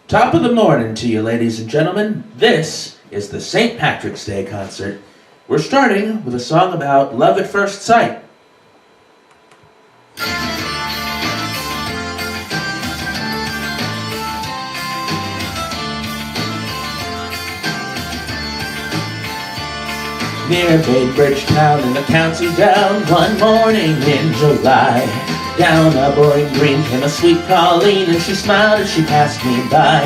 Top of the morning to you, ladies and gentlemen. This is the St. Patrick's Day concert. We're starting with a song about love at first sight. Near Bainbridge Town in the county down, one morning in July, down a boring green came a sweet Colleen, and she smiled as she passed me by.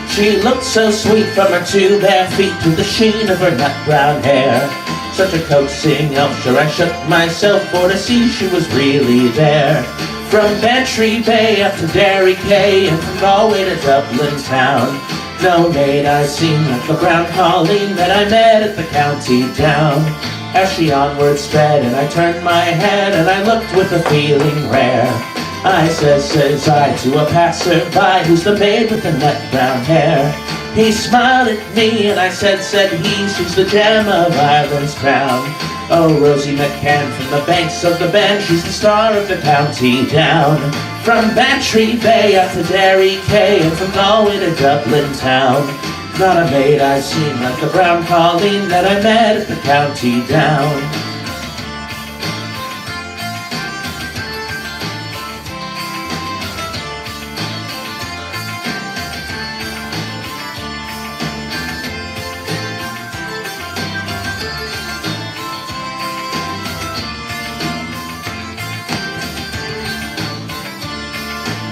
She looked so sweet from her two bare feet to the sheen of her nut brown hair. Such a coaxing elfsure, I shook myself for to see she was really there. From Bantry Bay up to Derry Quay, and from Galway to Dublin town, no maid I seen like the brown Colleen that I met at the county down. As she onward sped, and I turned my head, and I looked with a feeling rare. I says I to a passer-by, who's the maid with the nut brown hair. He smiled at me, and I said he, she's the gem of Ireland's crown. Oh, Rosie McCann from the banks of the Ben, she's the star of the county down. From Bantry Bay up to Derry Quay, and from Galway to Dublin town, not a maid I've seen like the brown Colleen that I met at the county down.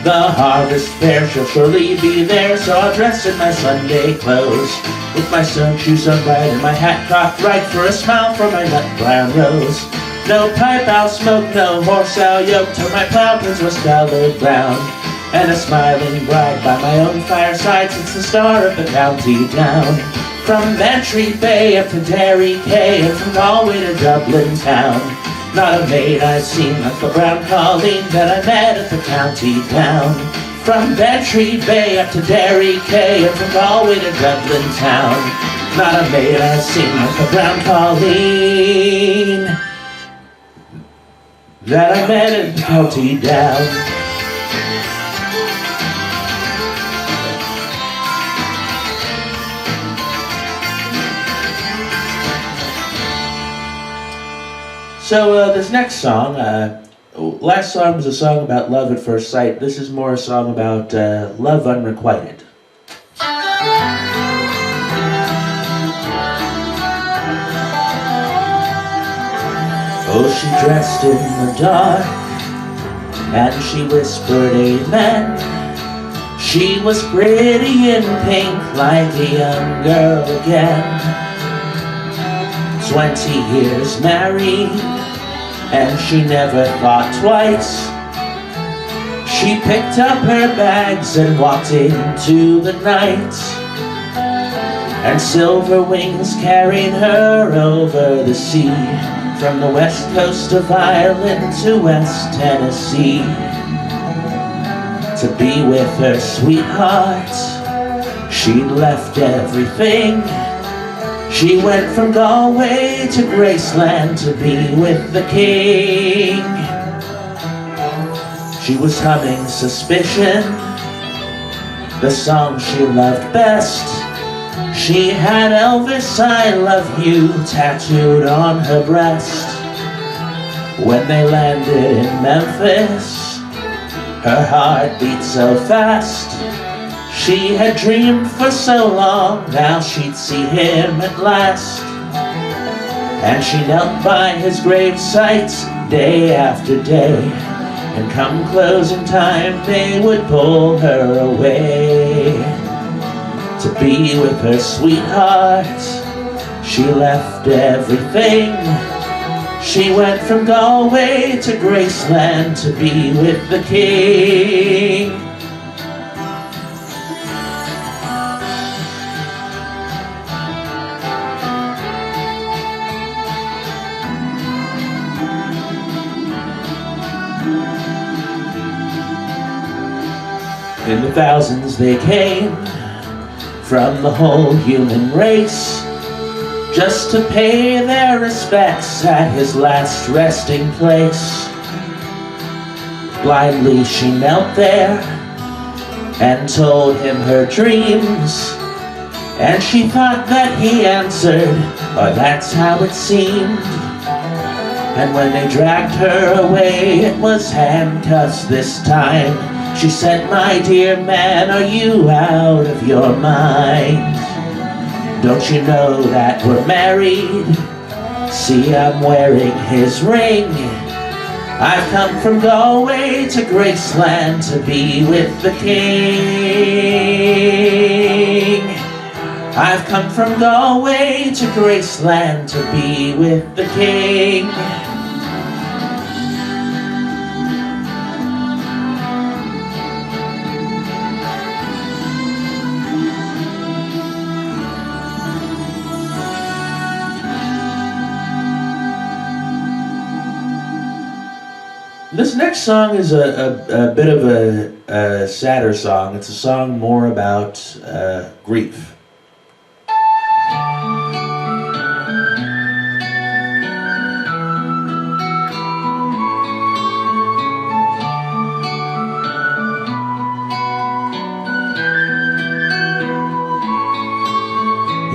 The harvest fair shall surely be there, so I'll dress in my Sunday clothes, with my snowshoes on right and my hat cocked right, for a smile from my nut brown rose. No pipe I'll smoke, no horse I'll yoke, till my plough-pins was colored brown, and a smiling bride by my own fireside since the star of the county down. From Bantry Bay up to Derry Quay, and from Galway to Dublin town, not a maid I've seen like the brown Colleen that I met at the county down. From Bantry Bay up to Derry Quay, and from Galway to Dublin town, not a maid I've seen like the brown Colleen that I met at the county down. So this next song, last song was a song about love at first sight. This is more a song about love unrequited. Oh, she dressed in the dark, and she whispered amen. She was pretty in pink like a young girl again. 20 years married, and she never thought twice. She picked up her bags and walked into the night, and silver wings carried her over the sea, from the west coast of Ireland to West Tennessee, to be with her sweetheart. She'd left everything. She went from Galway to Graceland to be with the king. She was humming Suspicion, the song she loved best. She had Elvis' I Love You tattooed on her breast. When they landed in Memphis, her heart beat so fast. She had dreamed for so long, now she'd see him at last. And she knelt by his gravesite day after day, and come closing time they would pull her away. To be with her sweetheart, she left everything. She went from Galway to Graceland to be with the king. In the thousands they came from the whole human race, just to pay their respects at his last resting place. Blindly she knelt there, and told him her dreams. And she thought that he answered, or that's how it seemed. And when they dragged her away, it was handcuffs this time. She said, "My dear man, are you out of your mind? Don't you know that we're married? See, I'm wearing his ring. I've come from Galway to Graceland to be with the king. I've come from Galway to Graceland to be with the king." This next song is a bit of a sadder song. It's a song more about grief.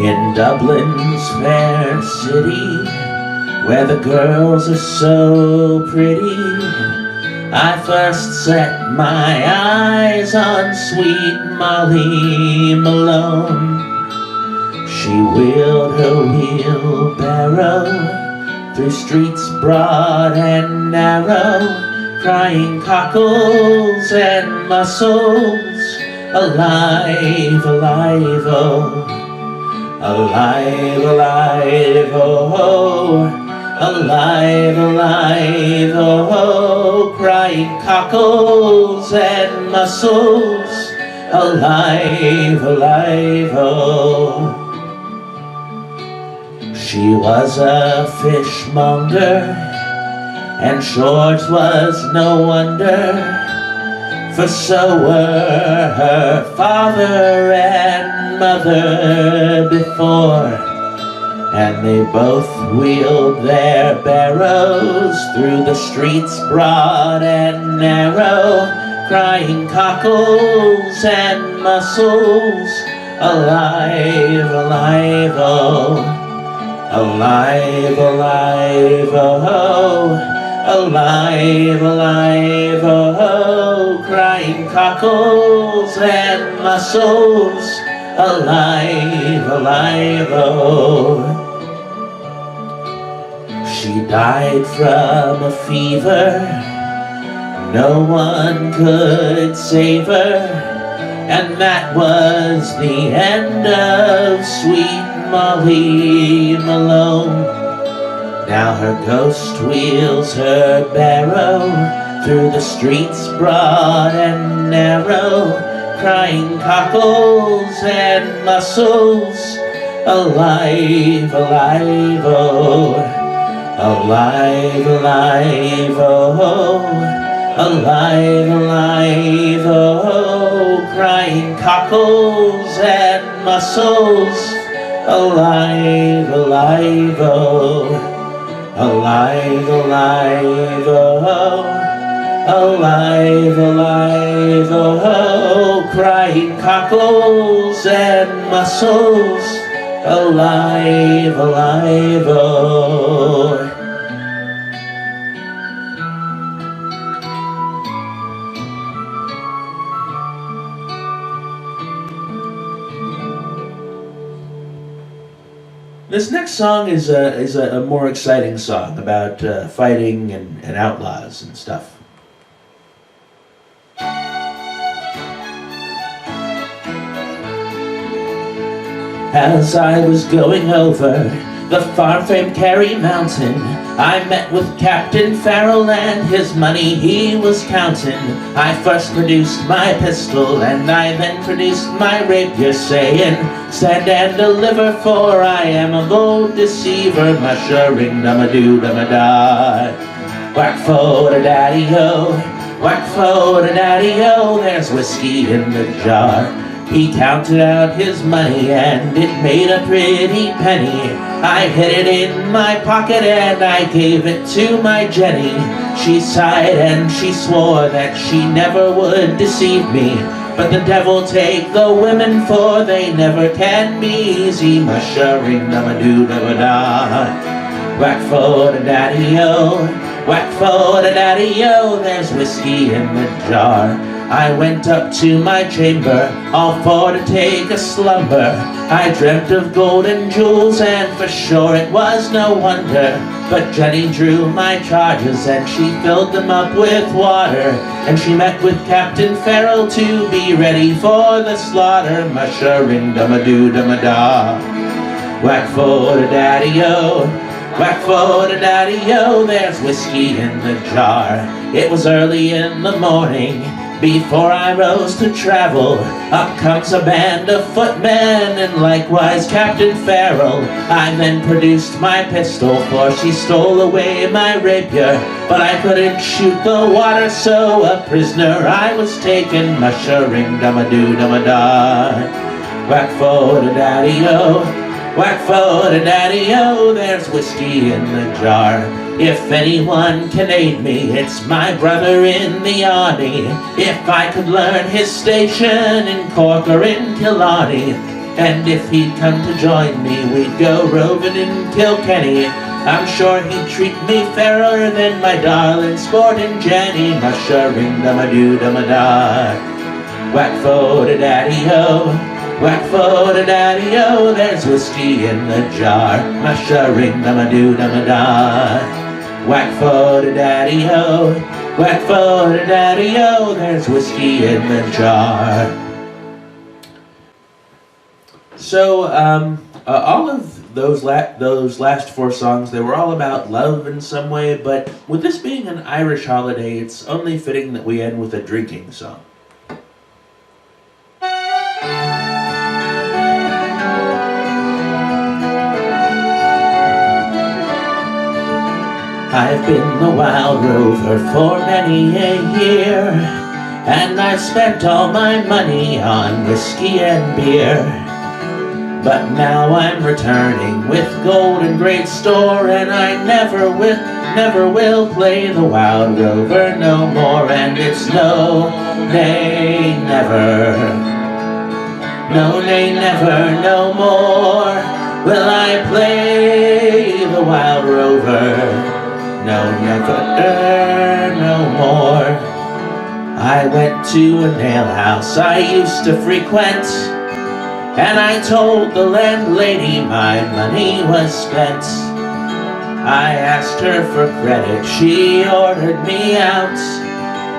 In Dublin's fair city, where the girls are so pretty, I first set my eyes on sweet Molly Malone. She wheeled her wheelbarrow through streets broad and narrow, crying cockles and mussels, alive, alive, oh, alive, alive, oh, alive, alive, oh, crying cockles and mussels, alive, alive, oh. She was a fishmonger, and short was no wonder, for so were her father and mother before. And they both wheeled their barrows through the streets broad and narrow, crying cockles and mussels, alive, alive, oh, alive, alive, oh, alive, alive, oh, crying cockles and mussels, alive, alive, oh. She died from a fever, no one could save her, and that was the end of sweet Molly Malone. Now her ghost wheels her barrow through the streets broad and narrow, crying cockles and mussels, alive, alive, oh, alive, alive, oh, alive, alive, oh, crying cockles and mussels, alive, alive, oh, alive, alive, oh, alive, alive, oh, crying cockles and mussels, alive, alive, oh. This next song is a more exciting song about fighting and outlaws and stuff. As I was going over the far-famed Kerry Mountain, I met with Captain Farrell and his money he was counting. I first produced my pistol and I then produced my rapier, saying, "Stand and deliver, for I am a bold deceiver, mushering dum-a-doo dum-a-da. Whack fo da daddy-o, whack fo da daddy-o, there's whiskey in the jar." He counted out his money and it made a pretty penny. I hid it in my pocket and I gave it to my Jenny. She sighed and she swore that she never would deceive me. But the devil take the women, for they never can be easy. Mush-a-ring-dum-a-doo-dum-a-da. Whack-fo-da-daddy-o, whack-fo-da-daddy-o, there's whiskey in the jar. I went up to my chamber, all for to take a slumber. I dreamt of gold and jewels, and for sure it was no wonder. But Jenny drew my charges, and she filled them up with water. And she met with Captain Farrell to be ready for the slaughter. Mush-a-ring-dum-a-doo-dum-a-da. Whack-fo-da-daddy-o, whack-fo-da-daddy-o, there's whiskey in the jar. It was early in the morning, before I rose to travel. Up comes a band of footmen, and likewise Captain Farrell. I then produced my pistol, for she stole away my rapier. But I couldn't shoot the water, so a prisoner I was taken. Mush-a-ring-dum-a-doo-dum-a-da. Whack-fo-da-daddy-o, whack-fo-da-daddy-o, there's whiskey in the jar. If anyone can aid me, it's my brother in the army. If I could learn his station in Cork or in Killarney, and if he'd come to join me, we'd go roving in Kilkenny. I'm sure he'd treat me fairer than my darling sporting Jenny. Mush-a-ring-dum-a-doo-dum-a-da. Whack-fo-da-daddy-o, whack-fo-da-daddy-o, there's whiskey in the jar. Mush-a-ring-dum-a-doo-dum-a-da. Whack-fo-da-daddy-o, whack-fo-da-daddy-o, there's whiskey in the jar. So, all of those last four songs, they were all about love in some way, but with this being an Irish holiday, it's only fitting that we end with a drinking song. I've been the wild rover for many a year, and I've spent all my money on whiskey and beer. But now I'm returning with gold in great store, and I never will play the wild rover no more. And it's no, nay, never, no, nay, never, no more will I play the wild rover. No, never, no more. I went to a nail house I used to frequent, and I told the landlady my money was spent. I asked her for credit, she ordered me out.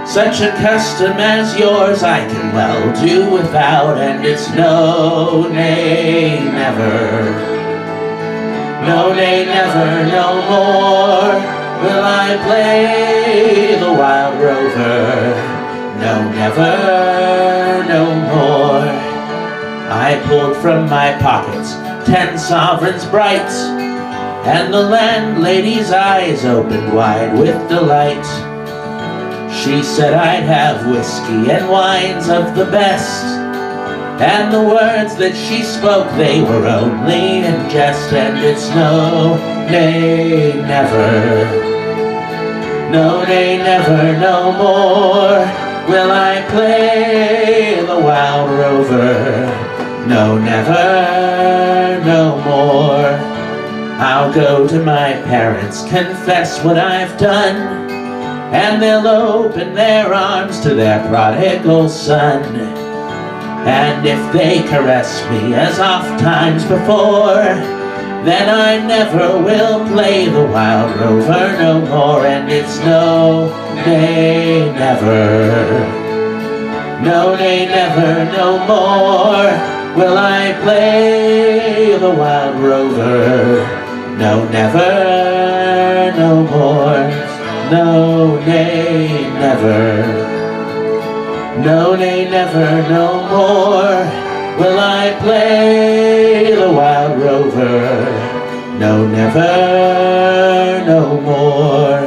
Such a custom as yours I can well do without. And it's no, nay, never, no, nay, never, no more will I play the wild rover. No, never, no more. I pulled from my pockets 10 sovereigns bright, and the landlady's eyes opened wide with delight. She said I'd have whiskey and wines of the best, and the words that she spoke, they were only in jest. And it's no, nay, never, no, nay, never, no more will I play the wild rover. No, never, no more. I'll go to my parents, confess what I've done, and they'll open their arms to their prodigal son. And if they caress me as oft times before, then I never will play the wild rover no more. And it's no, nay, never, no, nay, never, no more will I play the wild rover. No, never, no more. No, nay, never. No, nay, never, no more will I play the wild rover. No, never, no more.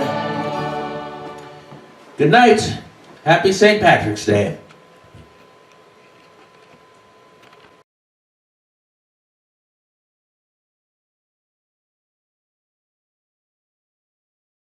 Good night. Happy St. Patrick's Day.